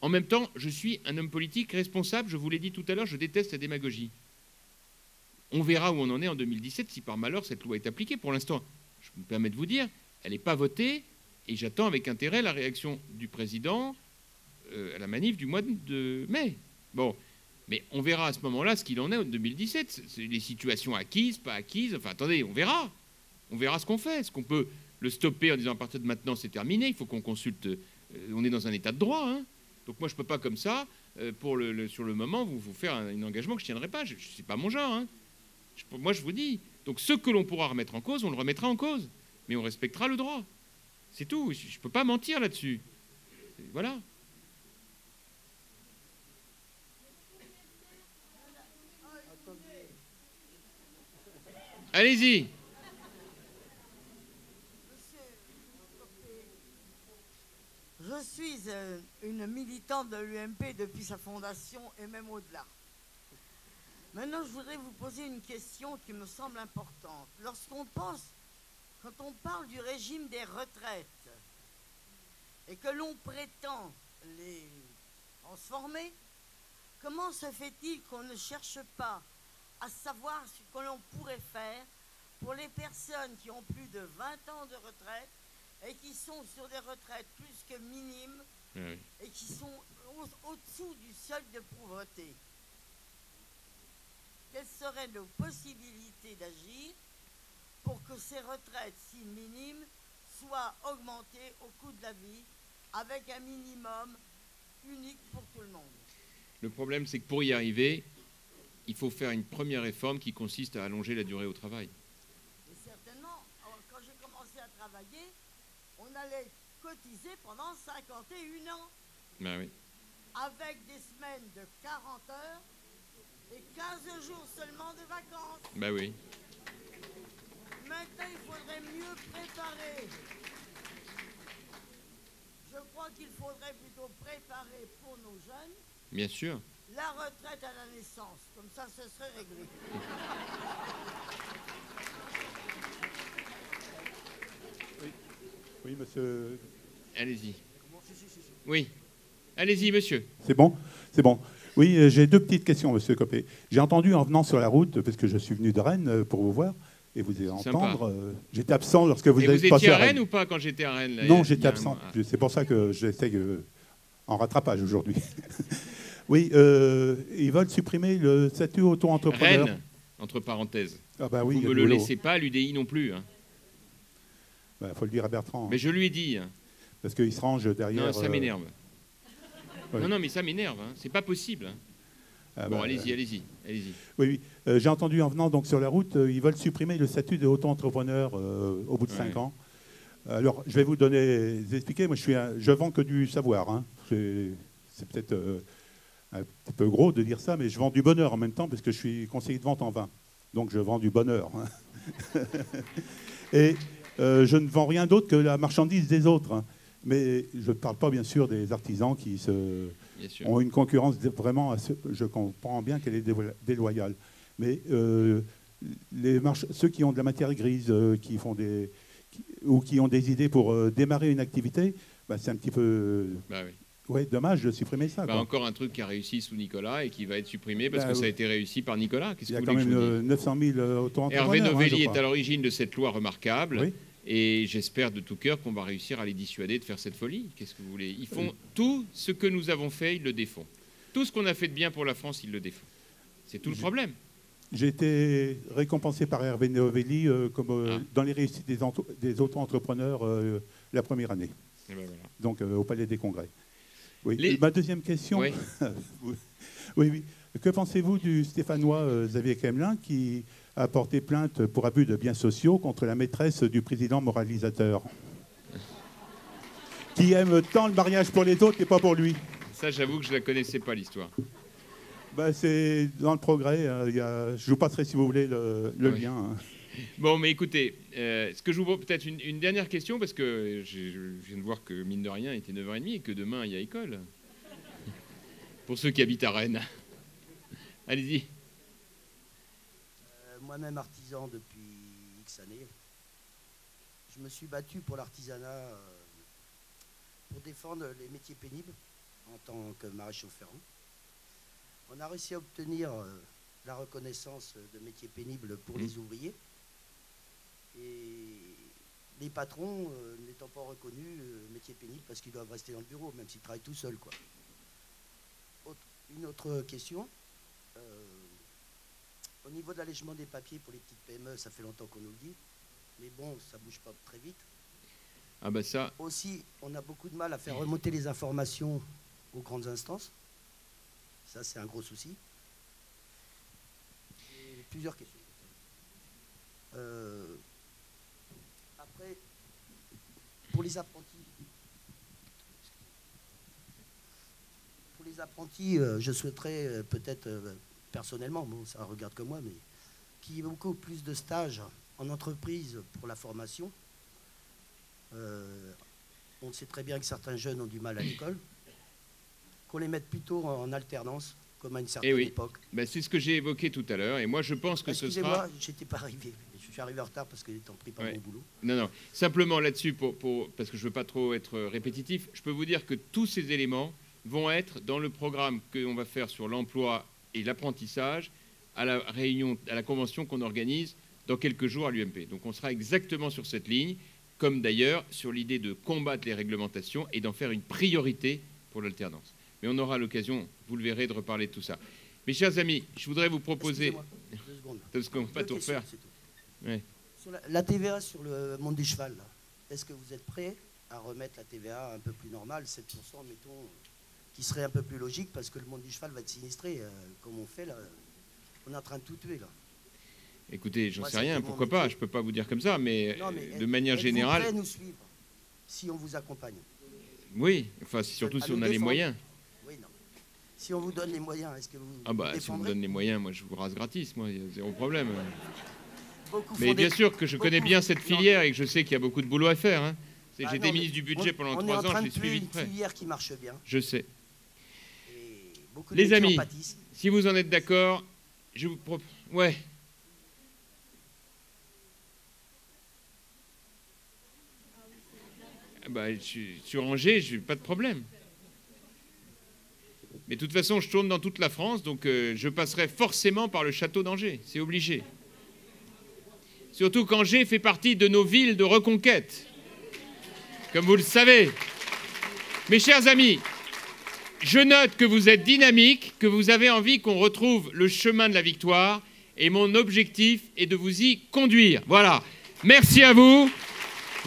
en même temps, je suis un homme politique responsable, je vous l'ai dit tout à l'heure, je déteste la démagogie. On verra où on en est en 2017 si par malheur cette loi est appliquée. Pour l'instant, je me permets de vous dire, elle n'est pas votée et j'attends avec intérêt la réaction du président à la manif du mois de mai. Bon, Mais on verra à ce moment-là ce qu'il en est en 2017. C'est les situations acquises, pas acquises. Enfin, attendez, on verra. On verra ce qu'on fait. Est-ce qu'on peut le stopper en disant à partir de maintenant, c'est terminé, il faut qu'on consulte. On est dans un état de droit. Hein. Donc moi, je ne peux pas comme ça, sur le moment, vous faire un engagement que je ne tiendrai pas. Ce n'est pas mon genre. Hein. Moi, je vous dis. Donc ce que l'on pourra remettre en cause, on le remettra en cause. Mais on respectera le droit. C'est tout. Je ne peux pas mentir là-dessus. Voilà. Allez-y.
Je suis une militante de l'UMP depuis sa fondation et même au-delà. Maintenant, je voudrais vous poser une question qui me semble importante. Quand on parle du régime des retraites et que l'on prétend les transformer, comment se fait-il qu'on ne cherche pas à savoir ce que l'on pourrait faire pour les personnes qui ont plus de 20 ans de retraite et qui sont sur des retraites plus que minimes et qui sont au-dessous du seuil de pauvreté? Quelles seraient nos possibilités d'agir pour que ces retraites si minimes soient augmentées au coût de la vie avec un minimum unique pour tout le monde?
Le problème, c'est que pour y arriver, il faut faire une première réforme qui consiste à allonger la durée au travail.
Et certainement, quand j'ai commencé à travailler, on allait cotiser pendant 51 ans.
Ben oui.
Avec des semaines de 40 heures et 15 jours seulement de vacances.
Ben oui.
Maintenant, il faudrait mieux préparer. Je crois qu'il faudrait plutôt préparer pour nos jeunes.
Bien sûr.
La retraite à la naissance. Comme ça, ce serait réglé.
Oui, monsieur.
Allez-y. Oui. Allez-y, monsieur.
C'est bon? C'est bon. Oui, j'ai deux petites questions, monsieur Copé. J'ai entendu en venant sur la route, parce que je suis venu de Rennes pour vous voir, et vous allez entendre. J'étais absent lorsque vous
et
avez
vous
passé
étiez
à
à
Rennes.
Rennes ou pas quand j'étais à Rennes là,
Non, j'étais absent. C'est pour ça que j'essaie en rattrapage aujourd'hui. Oui, ils veulent supprimer le statut auto-entrepreneur.
Rennes, entre parenthèses.
Ah bah oui,
vous ne me le laissez pas, l'UDI non plus. Hein.
Bah, faut le dire à Bertrand.
Mais je lui ai dit. Hein.
Parce qu'il se range derrière...
Non, ça m'énerve.
Ouais.
Non, mais ça m'énerve. Hein. C'est pas possible. Hein.
Ah
bon,
bah,
allez-y.
Oui. J'ai entendu en venant donc sur la route, ils veulent supprimer le statut d'auto-entrepreneur au bout de 5 ans. Alors, je vais vous expliquer. Moi, je vends que du savoir. Hein. C'est peut-être un petit peu gros de dire ça, mais je vends du bonheur en même temps parce que je suis conseiller de vente en vin. Donc, je vends du bonheur. Hein. Et je ne vends rien d'autre que la marchandise des autres. Hein. Mais je ne parle pas, bien sûr, des artisans qui ont une concurrence vraiment... Je comprends bien qu'elle est déloyale. Mais ceux qui ont de la matière grise, ou qui ont des idées pour démarrer une activité, bah, c'est un petit peu...
Bah oui.
Ouais, dommage de supprimer ça.
Bah, encore un truc qui a réussi sous Nicolas et qui va être supprimé parce
bah,
que ça a été réussi par Nicolas.
Il y a quand même 900 000 auto-entrepreneurs.
Hervé Novelli est à l'origine de cette loi remarquable.
Oui.
Et j'espère de tout cœur qu'on va réussir à les dissuader de faire cette folie. Qu'est-ce que vous voulez? Ils font tout ce que nous avons fait, ils le défont. Tout ce qu'on a fait de bien pour la France, ils le défont. C'est tout le problème.
J'ai été récompensé par Hervé Novelli dans les réussites des auto-entrepreneurs la première année.
Et ben voilà.
Donc au Palais des Congrès. Oui.
–
Ma deuxième question.
Oui.
Oui. Que pensez-vous du Stéphanois Xavier Kemelin qui a porté plainte pour abus de biens sociaux contre la maîtresse du président moralisateur qui aime tant le mariage pour les autres et pas pour lui?
Ça, j'avoue que je ne la connaissais pas, l'histoire.
Bah, c'est dans le Progrès. Je vous passerai, si vous voulez, le lien. Hein.
Bon, mais écoutez, ce que je vous propose, peut-être une dernière question, parce que je viens de voir que, mine de rien, il était 9h30 et que demain, il y a école. Pour ceux qui habitent à Rennes. Allez-y.
Moi-même artisan depuis X années, je me suis battu pour l'artisanat, pour défendre les métiers pénibles en tant que maréchal ferrant. On a réussi à obtenir la reconnaissance de métiers pénibles pour les ouvriers. Et les patrons n'étant pas reconnus métiers pénibles parce qu'ils doivent rester dans le bureau, même s'ils travaillent tout seuls, quoi. Une autre question. Au niveau de l'allègement des papiers pour les petites PME, ça fait longtemps qu'on nous le dit. Mais bon, ça ne bouge pas très vite.
Ah bah ça...
Aussi, on a beaucoup de mal à faire remonter les informations aux grandes instances. Ça, c'est un gros souci. Et plusieurs questions. Après, pour les apprentis, je souhaiterais peut-être, personnellement, bon, ça regarde que moi, mais qu'il y ait beaucoup plus de stages en entreprise pour la formation. On sait très bien que certains jeunes ont du mal à l'école. Qu'on les mette plutôt en alternance, comme à une certaine époque.
Ben, c'est ce que j'ai évoqué tout à l'heure, et moi je pense que ce sera...
Excusez-moi, j'étais pas arrivé. Je suis arrivé en retard parce que j'étais pris par mon boulot.
Non, non. Simplement là-dessus, parce que je ne veux pas trop être répétitif, je peux vous dire que tous ces éléments vont être dans le programme qu'on va faire sur l'emploi et l'apprentissage à la réunion, à la convention qu'on organise dans quelques jours à l'UMP. Donc on sera exactement sur cette ligne, comme d'ailleurs sur l'idée de combattre les réglementations et d'en faire une priorité pour l'alternance. Mais on aura l'occasion, vous le verrez, de reparler de tout ça. Mes chers amis, je voudrais vous proposer...
2 secondes.
Parce qu'on ne va pas tout refaire. Ouais.
Sur la TVA sur le monde du cheval, est-ce que vous êtes prêts à remettre la TVA un peu plus normale, 7%, mettons, qui serait un peu plus logique, parce que le monde du cheval va être sinistré, comme on fait là. On est en train de tout tuer, là.
Écoutez, j'en sais rien, pourquoi pas, je ne peux pas vous dire comme ça, mais, de manière générale...
Êtes-vous prêts à nous suivre, si on vous accompagne?
Oui, enfin, surtout si on a les moyens.
Oui, non. Si on vous donne les moyens, est-ce que vous
Ah bah, si on me donne les moyens, moi je vous rase gratis, moi, il y a zéro problème.
Beaucoup
mais bien sûr que je connais bien cette filière et que je sais qu'il y a beaucoup de boulot à faire. Hein.
Bah
J'étais ministre du budget pendant 3 ans, je l'ai suivi de près.
C'est une filière qui marche bien.
Je sais.
Et
les amis, si vous en êtes d'accord, je vous propose... Ouais. Bah, sur Angers, je n'ai pas de problème. Mais de toute façon, je tourne dans toute la France, donc je passerai forcément par le château d'Angers. C'est obligé. Surtout qu'Angers fait partie de nos villes de reconquête, comme vous le savez. Mes chers amis, je note que vous êtes dynamiques, que vous avez envie qu'on retrouve le chemin de la victoire, et mon objectif est de vous y conduire. Voilà. Merci à vous.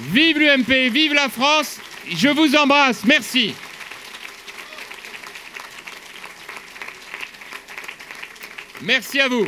Vive l'UMP, vive la France. Je vous embrasse. Merci. Merci à vous.